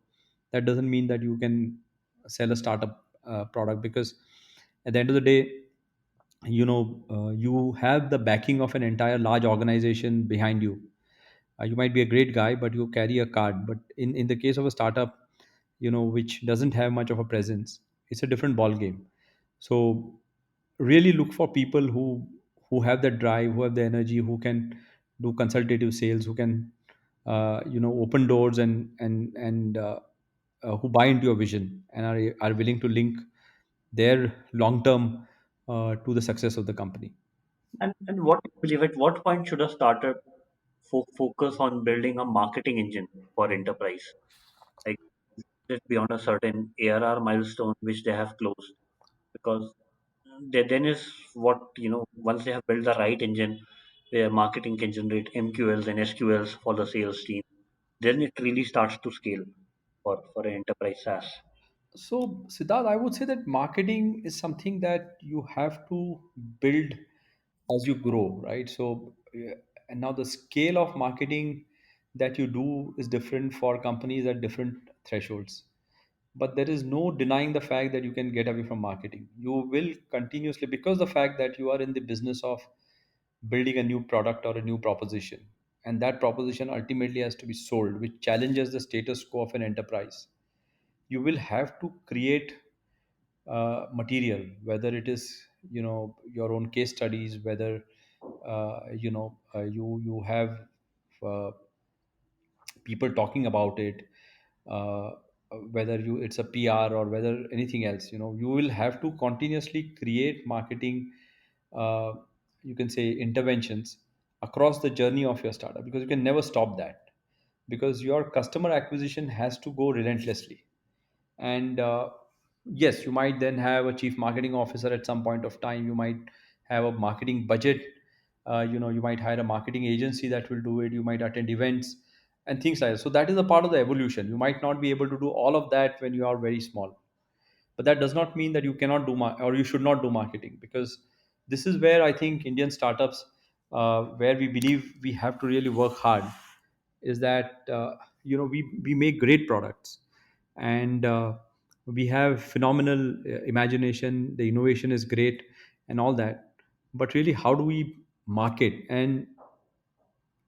That doesn't mean that you can sell a startup product, because at the end of the day, you have the backing of an entire large organization behind you. You might be a great guy, but you carry a card. But in the case of a startup, which doesn't have much of a presence, it's a different ball game. So really look for people who have the drive, who have the energy, who can do consultative sales, who can open doors, and who buy into your vision and are willing to link their long term to the success of the company. And what do you believe, at what point should a startup focus on building a marketing engine for enterprise? Like, just beyond a certain ARR milestone which they have closed, because then is what, once they have built the right engine where marketing can generate MQLs and SQLs for the sales team, then it really starts to scale for an enterprise SaaS. So, Siddharth, I would say that marketing is something that you have to build as you grow, right? So, and now the scale of marketing that you do is different for companies at different thresholds. But there is no denying the fact that you can get away from marketing. You will continuously, because the fact that you are in the business of building a new product or a new proposition, and that proposition ultimately has to be sold, which challenges the status quo of an enterprise. You will have to create material, whether it is your own case studies, whether you have uh, people talking about it, uh, whether you it's a PR or whether anything else. You will have to continuously create marketing, uh, you can say, interventions across the journey of your startup, because you can never stop that, because your customer acquisition has to go relentlessly. And yes, you might then have a chief marketing officer at some point of time. You might have a marketing budget. You might hire a marketing agency that will do it. You might attend events and things like that. So that is a part of the evolution. You might not be able to do all of that when you are very small, but that does not mean that you cannot do or you should not do marketing, because this is where I think Indian startups, where we believe we have to really work hard, is that we make great products, and we have phenomenal imagination, the innovation is great and all that, but really how do we market? And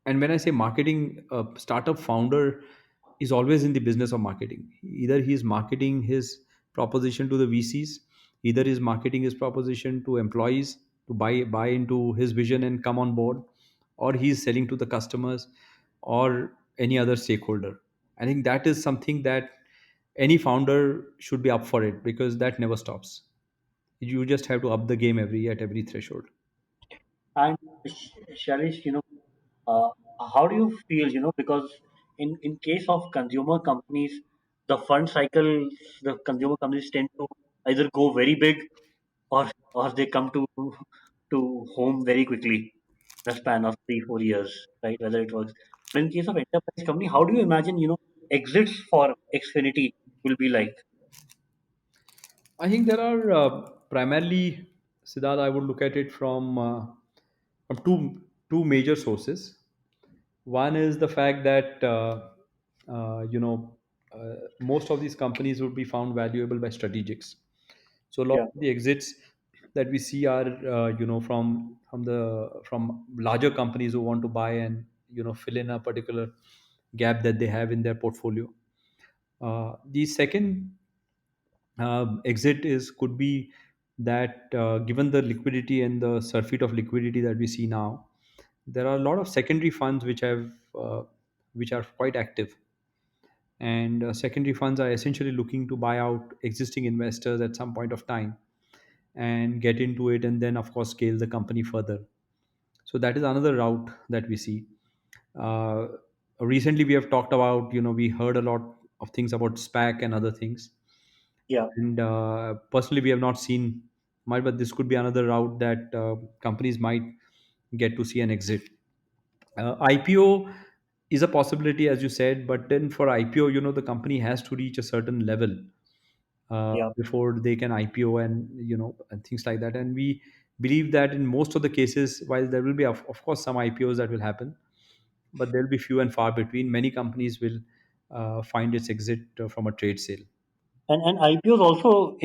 when I say marketing, a startup founder is always in the business of marketing. Either he is marketing his proposition to the VCs, either he's marketing his proposition to employees to buy into his vision and come on board, or he's selling to the customers or any other stakeholder. I think that is something that any founder should be up for it, because that never stops. You just have to up the game at every threshold. And Shalish, uh, how do you feel, because in case of consumer companies, the fund cycle, the consumer companies tend to either go very big, or they come to home very quickly in a span of 3 4 years, right? Whether it works. But in case of enterprise company, how do you imagine, exits for Xfinity will be like? I think there are primarily, Siddharth, I would look at it from two major sources. One is the fact that most of these companies would be found valuable by strategics. So a lot Yeah. of the exits that we see are from larger companies who want to buy and fill in a particular gap that they have in their portfolio. The second exit is could be that given the liquidity and the surfeit of liquidity that we see now, there are a lot of secondary funds which are quite active, and secondary funds are essentially looking to buy out existing investors at some point of time and get into it, and then of course scale the company further. So that is another route that we see. uh, Recently we have talked about, we heard a lot of things about SPAC and other things, Yeah, and personally we have not seen much, but this could be another route that companies might get to see an exit. IPO is a possibility, as you said, but then for IPO, the company has to reach a certain level yeah. before they can IPO, and and things like that. And we believe that in most of the cases, while there will be of course some IPOs that will happen, but there will be few and far between. Many companies will find its exit from a trade sale. And IPOs also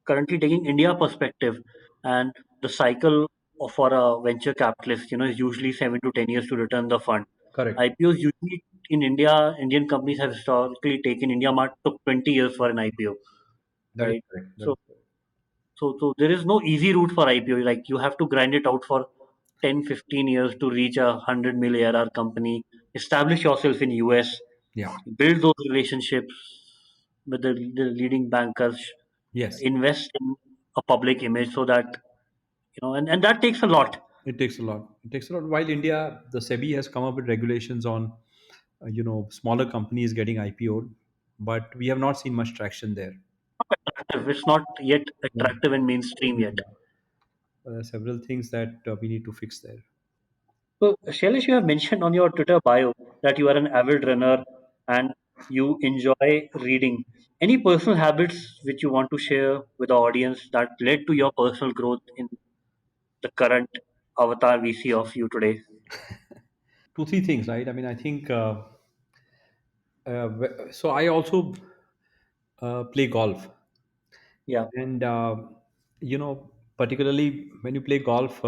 currently taking India perspective, and the cycle for a venture capitalist, is usually 7 to 10 years to return the fund. Correct. IPOs usually in India, Indian companies have historically taken India Mart took 20 years for an IPO, That is right? correct. That So is correct. so there is no easy route for IPO. Like you have to grind it out for 10, 15 years to reach a 100 million ARR company, establish yourself in US, Yeah. build those relationships with the leading bankers, Yes. invest in a public image so that and that takes a lot. It takes a lot. It takes a lot. While India, the SEBI has come up with regulations on, smaller companies getting IPO'd, but we have not seen much traction there. It's not yet Yeah. attractive and mainstream Yeah. yet. Several things that we need to fix there. So, Shailesh, you have mentioned on your Twitter bio that you are an avid runner and you enjoy reading. Any personal habits which you want to share with the audience that led to your personal growth in the current avatar we see of you today? Two, three things, right? I mean, I think so. I also play golf, Yeah, and particularly when you play golf,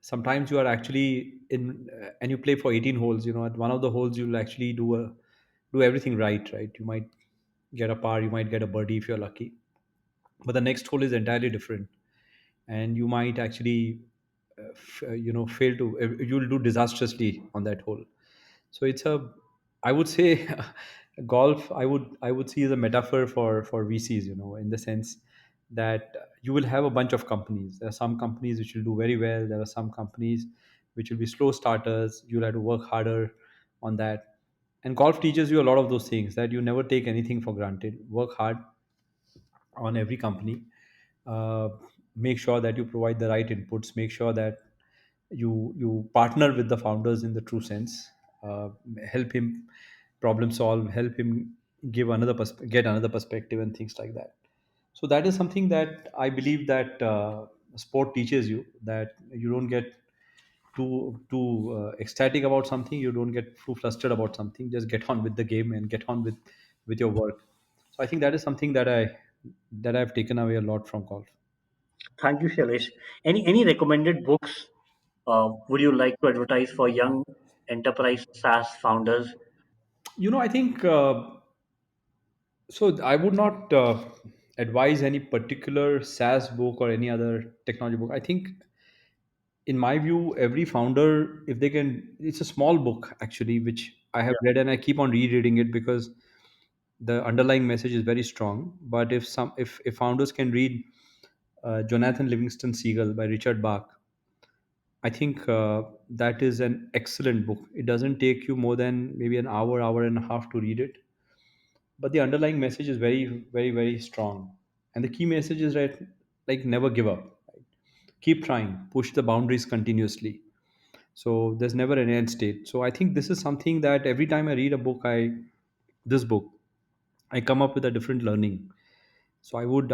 sometimes you are actually in, and you play for 18 holes. At one of the holes you'll actually do everything right. Right? You might get a par, you might get a birdie if you're lucky, but the next hole is entirely different, and you might actually fail to, you'll do disastrously on that hole. So it's a, I would say, golf, I would see as a metaphor for VCs, in the sense that you will have a bunch of companies. There are some companies which will do very well, there are some companies which will be slow starters. You'll have to work harder on that, and golf teaches you a lot of those things, that you never take anything for granted. Work hard on every company. uh, Make sure that you provide the right inputs, make sure that you partner with the founders in the true sense. uh, Help him problem solve, help him get another perspective and things like that. So that is something that I believe that sport teaches you, that you don't get too ecstatic about something, you don't get too flustered about something, just get on with the game and get on with your work. So I think that is something that I've taken away a lot from golf. thank you, Shailesh. Any recommended books would you like to advertise for young enterprise SaaS founders? I think so. I would not advise any particular SaaS book or any other technology book. I think, in my view, every founder, if they can, it's a small book actually, which I have Yeah. read and I keep on rereading it because the underlying message is very strong. But if founders can read Jonathan Livingston Seagull by Richard Bach, I think that is an excellent book. It doesn't take you more than maybe an hour and a half to read it, but the underlying message is very, very, very strong. And the key message is that, like, never give up. Right? Keep trying, push the boundaries continuously. So there's never an end state. So I think this is something that every time I read a book, this book, I come up with a different learning. So I would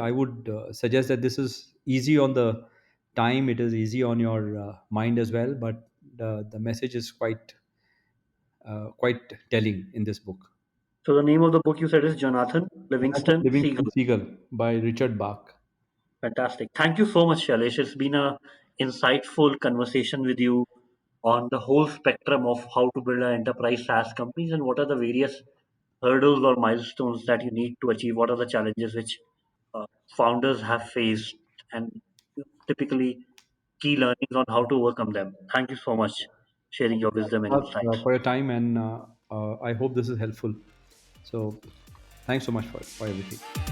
suggest that this is easy on the time, it is easy on your mind as well, but the message is quite telling in this book. So the name of the book you said is Jonathan Jonathan Livingston Livingston Seagull. Seagull by Richard Bach. Fantastic. Thank you so much, Shailesh. It's been a insightful conversation with you on the whole spectrum of how to build an enterprise SaaS companies and what are the various hurdles or milestones that you need to achieve. What are the challenges which uh, founders have faced, and typically key learnings on how to overcome them. Thank you so much sharing your wisdom and insights. For your time, and I hope this is helpful. So, thanks so much for everything.